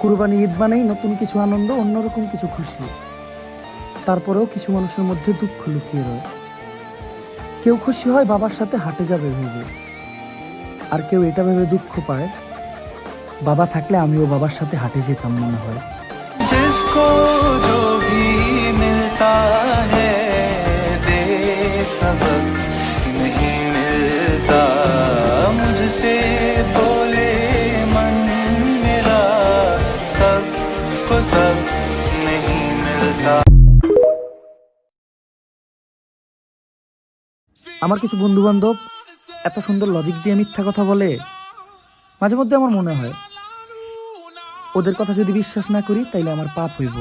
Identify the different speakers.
Speaker 1: কুরবানি ঈদ মানেই নতুন কিছু আনন্দ, অন্যরকম কিছু খুশি। তারপরেও কিছু মানুষের মধ্যে দুঃখ লুকিয়ে রয়। কেউ খুশি হয় বাবার সাথে হাটে যাবে ভেবে, আর কেউ এটা ভেবে দুঃখ পায় বাবা থাকলে আমিও বাবার সাথে হাটে যেতাম মনে হয়।
Speaker 2: जिसको जो भी मिलता है दे सबक नहीं मिलता मुझसे बोले मन मिला सबको सब नहीं मिलता।
Speaker 1: আমার কিছু বন্ধু বান্ধব এত সুন্দর লজিক দিয়ে মিথ্যা কথা বলে, মাঝে মধ্যে আমার মনে হয় ওদের কথা যদি বিশ্বাস না করি তাইলে আমার পাপ হইব।